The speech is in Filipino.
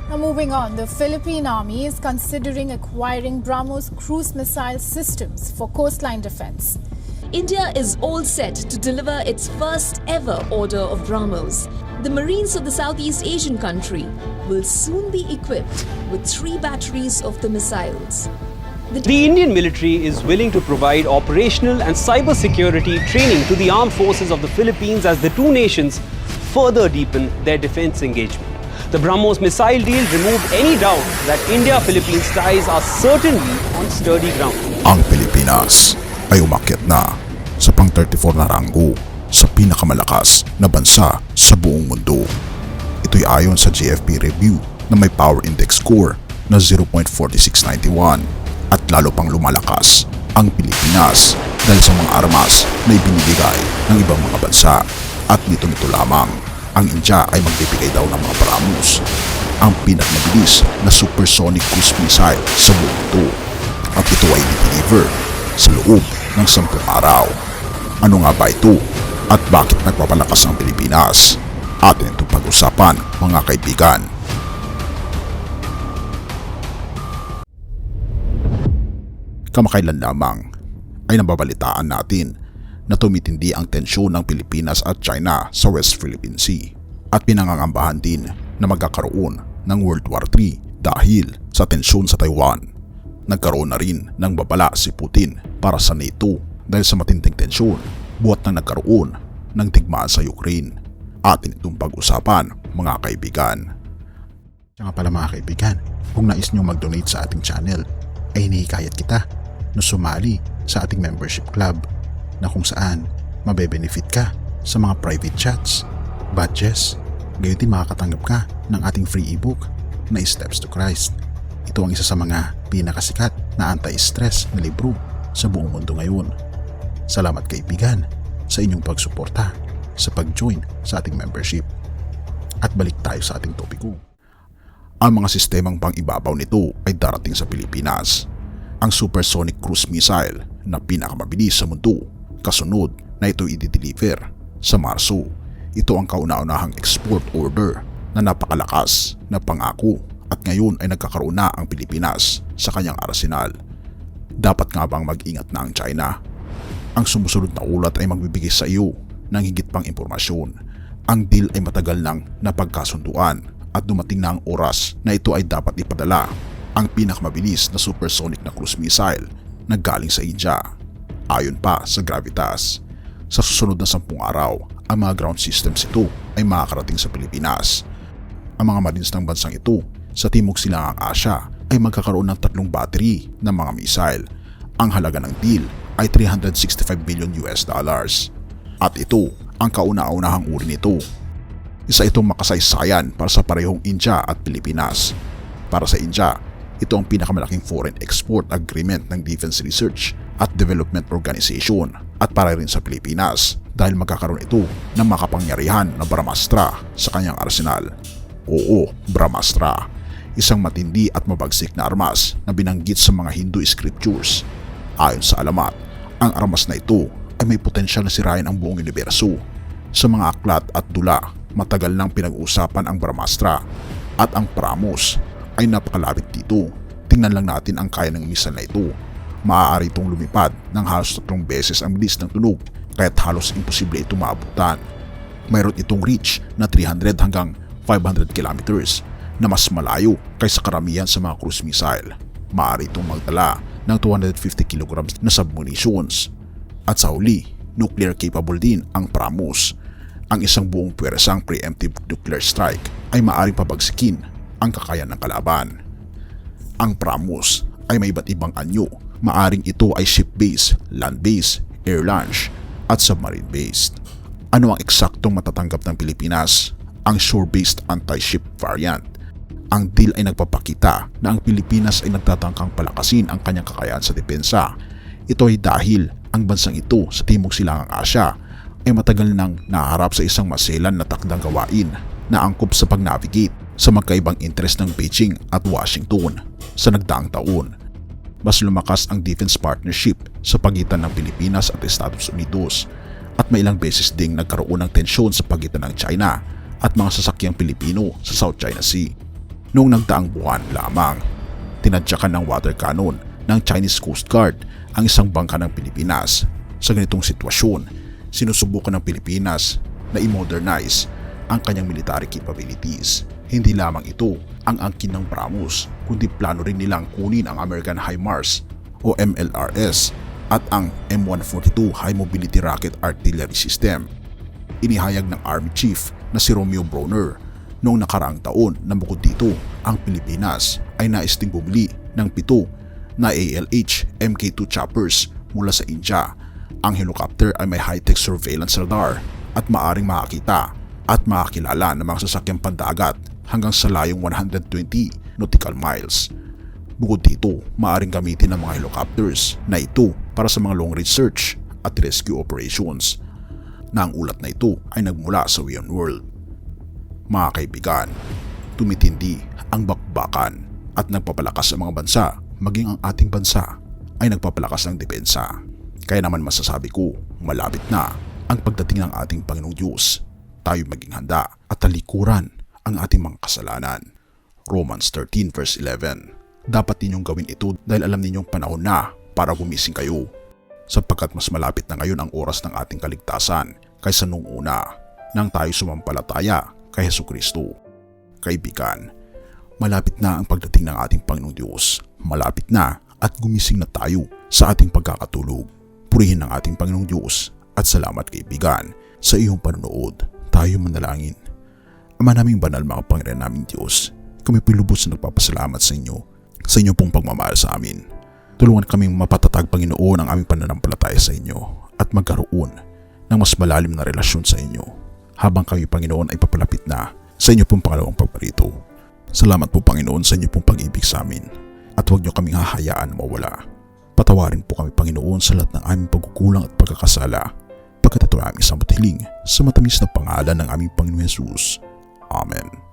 Now moving on, the Philippine Army is considering acquiring BrahMos cruise missile systems for coastline defense. India is all set to deliver its first ever order of BrahMos. The Marines of the Southeast Asian country will soon be equipped with 3 batteries of the missiles. The Indian military is willing to provide operational and cybersecurity training to the armed forces of the Philippines as the two nations further deepen their defense engagement. The BrahMos missile deal removed any doubt that India-Philippines ties are certainly on sturdy ground. Ang Pilipinas ay umakyat na sa pang-34 na ranggo sa pinakamalakas na bansa sa buong mundo. Ito'y ayon sa JFP review na may power index score na 0.4691 at lalo pang lumalakas ang Pilipinas dahil sa mga armas na ibinibigay ng ibang mga bansa. At nito lamang, ang India ay magbibigay daw ng mga BrahMos, ang pinakamabilis na supersonic cruise missile sa buong mundo. At ito ay i-deliver sa loob ng 10 araw. Ano nga ba ito at bakit nagpapalakas ang Pilipinas? Atin itong pag-usapan, mga kaibigan. Kamakailan lamang ay nababalitaan natin na tumitindi ang tensyon ng Pilipinas at China sa West Philippine Sea at pinangangambahan din na magkakaroon ng World War III dahil sa tensyon sa Taiwan. Nagkaroon na rin ng babala si Putin para sa NATO dahil sa matinding tensyon buhat na nagkaroon ng digmaan sa Ukraine. Atin itong pag-usapan, mga kaibigan. Kaya nga pala mga kaibigan, kung nais nyo mag-donate sa ating channel ay hinihikayat kita na sumali sa ating membership club na kung saan mabe-benefit ka sa mga private chats, badges, gayon din makakatanggap ka ng ating free ebook na Steps to Christ. Ito ang isa sa mga pinakasikat na anti-stress na libro sa buong mundo ngayon. Salamat kaibigan sa inyong pagsuporta sa pag-join sa ating membership. At balik tayo sa ating topiko. Ang mga sistemang pang-ibabaw nito ay darating sa Pilipinas. Ang supersonic cruise missile na pinakamabilis sa mundo. Kasunod na ito i-deliver sa Marso. Ito ang kauna-unahang export order na napakalakas na pangako at ngayon ay nagkakaroon na ang Pilipinas sa kanyang arsenal. Dapat nga bang mag-ingat na ang China? Ang sumusunod na ulat ay magbibigay sa iyo ng higit pang impormasyon. Ang deal ay matagal nang napagkasunduan at dumating na ang oras na ito ay dapat ipadala. Ang pinakamabilis na supersonic na cruise missile na galing sa India. Ayon pa sa Gravitas, sa susunod na 10 araw, ang mga ground systems ito ay makakarating sa Pilipinas. Ang mga marines ng bansang ito sa Timog Silangang Asya ay magkakaroon ng 3 battery ng mga missile. Ang halaga ng deal ay $365 billion. At ito ang kauna-unahang uri nito. Isa itong makasaysayan para sa parehong India at Pilipinas. Para sa India, ito ang pinakamalaking foreign export agreement ng Defense Research at Development Organization at para rin sa Pilipinas dahil magkakaroon ito ng makapangyarihan na Brahmastra sa kanyang arsenal. Oo, Brahmastra, isang matindi at mabagsik na armas na binanggit sa mga Hindu scriptures. Ayon sa alamat, ang armas na ito ay may potensyal na sirain ang buong universo. Sa mga aklat at dula, matagal nang pinag-uusapan ang Brahmastra at ang BrahMos ay napakalapit dito. Tingnan lang natin ang kaya ng missile na ito. Maaari itong lumipad ng halos 3 beses ang bilis ng tunog kaya't halos imposible ito maabutan. Mayroon itong reach na 300 hanggang 500 kilometers na mas malayo kaysa karamihan sa mga cruise missile. Maaari itong magdala ng 250 kilograms na submunitions. At sa huli, nuclear capable din ang BrahMos. Ang isang buong pwersang preemptive nuclear strike ay maaaring pabagsikin ang kakayahan ng kalaban. Ang BrahMos ay may iba't ibang anyo. Maaring ito ay ship-based, land-based, air-launched at submarine-based. Ano ang eksaktong matatanggap ng Pilipinas? Ang shore-based anti-ship variant. Ang deal ay nagpapakita na ang Pilipinas ay nagtatangkang palakasin ang kanyang kakayahan sa depensa. Ito ay dahil ang bansang ito sa Timog Silangang Asya ay matagal nang naharap sa isang maselan na takdang gawain na angkop sa pag-navigate sa magkaibang interes ng Beijing at Washington sa nagdaang taon. Mas lumakas ang defense partnership sa pagitan ng Pilipinas at Estados Unidos at may ilang beses ding nagkaroon ng tensyon sa pagitan ng China at mga sasakyang Pilipino sa South China Sea. Noong nagdaang buwan lamang, tinadyakan ng water cannon ng Chinese Coast Guard ang isang bangka ng Pilipinas. Sa ganitong sitwasyon, sinusubukan ng Pilipinas na i-modernize ang kanyang military capabilities. Hindi lamang ito ang angkin ng BrahMos, kundi plano rin nilang kunin ang American HIMARS o MLRS at ang M142 High Mobility Rocket Artillery System. Inihayag ng Army Chief na si Romeo Brawner noong nakaraang taon na bukod dito, ang Pilipinas ay nais ding bumili ng 7 na ALH Mk2 choppers mula sa India. Ang helicopter ay may high-tech surveillance radar at maaring makakita at makakilala ng mga sasakyang pandagat hanggang sa layong 120 nautical miles. Bukod dito, maaring gamitin ng mga helicopters na ito para sa mga long-range search at rescue operations, na ang ulat na ito ay nagmula sa WION World. Mga kaibigan, tumitindi ang bakbakan at nagpapalakas ang mga bansa, maging ang ating bansa ay nagpapalakas ng depensa. Kaya naman masasabi ko, malapit na ang pagdating ng ating Panginoong Diyos. Tayo maging handa at talikuran ang ating mga kasalanan. Romans 13 verse 11. Dapat ninyong gawin ito dahil alam ninyong panahon na para gumising kayo, sapagkat mas malapit na ngayon ang oras ng ating kaligtasan kaysa nung una nang tayo sumampalataya kay Jesucristo. Kaibigan, malapit na ang pagdating ng ating Panginoong Diyos. Malapit na at gumising na tayo sa ating pagkakatulog. Purihin ang ating Panginoong Diyos at salamat kaibigan sa iyong panonood. Tayo manalangin. Ama naming banal, mga Panginoon naming Diyos, kami po'y lubos na nagpapasalamat sa inyo, sa inyong pong pagmamahal sa amin. Tulungan kaming mapatatag, Panginoon, ang aming pananampalataya sa inyo at magkaroon ng mas malalim na relasyon sa inyo habang kami, Panginoon, ay papalapit na sa inyo pong pangalawang pagparito. Salamat po, Panginoon, sa inyo pong pag-ibig sa amin at huwag niyo kaming hahayaan mawala. Patawarin po kami, Panginoon, sa lahat ng aming pagkukulang at pagkakasala, pagkat ito ay aming samot hiling sa matamis na pangalan ng aming Panginoon Jesus. Amen.